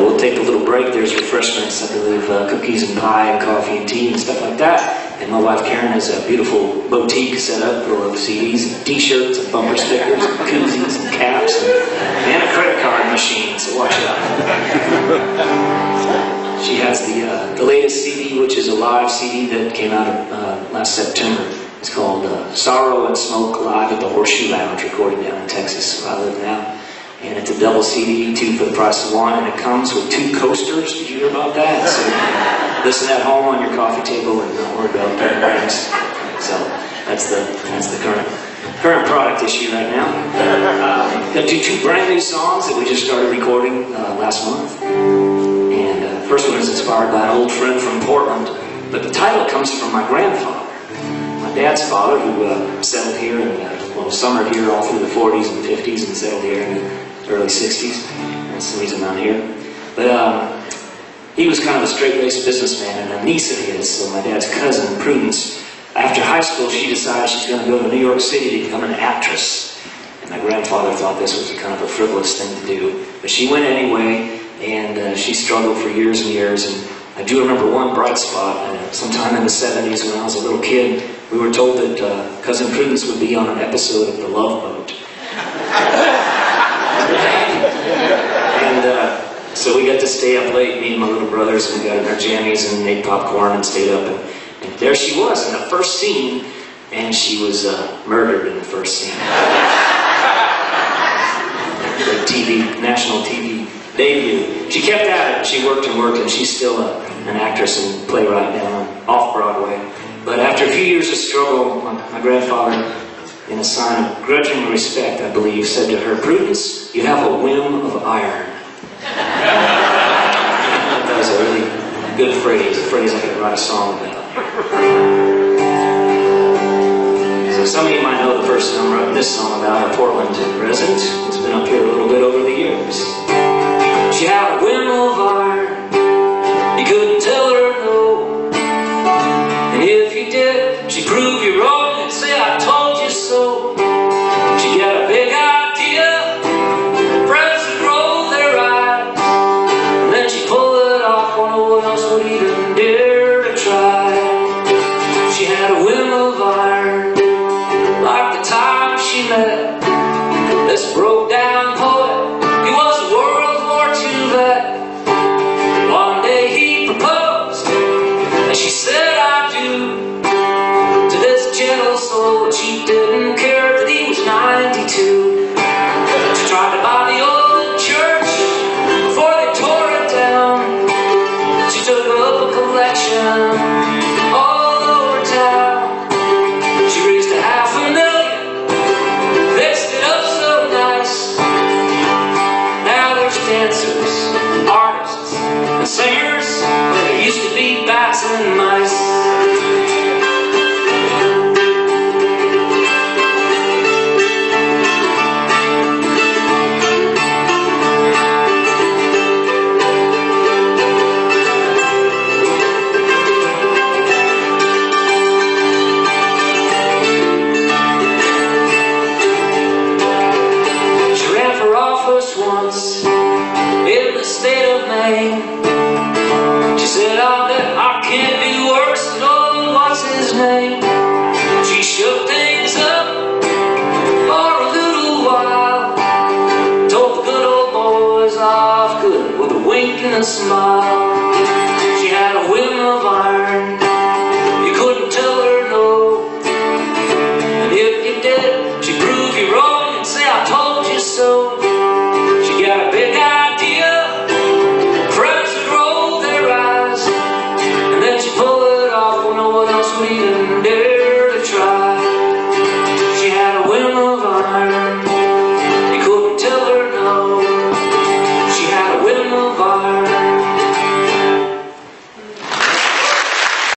we'll take a little break. There's refreshments, I believe, cookies and pie and coffee and tea and stuff like that. And my wife Karen has a beautiful boutique set up full of CDs and t-shirts and bumper stickers and koozies and caps and a credit card machine, so watch out. She has the latest CD, which is a live CD that came out last September. It's called Sorrow and Smoke Live at the Horseshoe Lounge, recorded down in Texas, where I live now. And it's a double CD, 2 for the price of 1, and it comes with 2 coasters. Did you hear about that? So listen at home on your coffee table and don't worry about getting rings. So that's the current product issue right now. Gonna do 2 brand new songs that we just started recording last month. And the first one is inspired by an old friend from Portland, but the title comes from my grandfather. My dad's father, who settled here and summered here all through the 40s and 50s and settled here in the early 60s. That's the reason I'm here. But he was kind of a straight-laced businessman, and a niece of his, so my dad's cousin, Prudence, after high school, she decided she's going to go to New York City to become an actress. And my grandfather thought this was kind of a frivolous thing to do. But she went anyway, and she struggled for years and years. And I do remember one bright spot. Sometime in the 70s when I was a little kid, we were told that Cousin Prudence would be on an episode of The Love Boat. And so we got to stay up late, me and my little brothers, and we got in our jammies and ate popcorn and stayed up. And there she was in the first scene, and she was murdered in the first scene. The national TV debut. She kept at it. She worked and worked, and she's still an actress and playwright down off Broadway. But after a few years of struggle, my grandfather, in a sign of grudging respect, I believe, said to her, "Prudence, you have a whim of iron." That was a really good phrase, a phrase I could write a song about. So some of you might know the person I'm writing this song about, a Portland resident. It's been up here a little bit over the years. She had a whim of iron. You couldn't tell her no. And if you did, she'd prove you wrong and say, "I told you so." She got a big idea, friends would roll their eyes, and then she'd pull it off when no one else would even dare to try. She had a whim of iron, like the time she met this broke-down poet. He was a World War II vet. One day he proposed, and she said, "I do," to this gentle soul. She didn't care that he was 92. She tried to buy the old church before they tore it down. She took up a collection all over town. She raised $500,000, fixed it up so nice. Now there's dancers, artists, and singers where there used to be bats and mice. Once in the state of Maine, she said, I can't do worse than old what's his name. She shook things up for a little while, told the good old boys off good with a wink and a smile.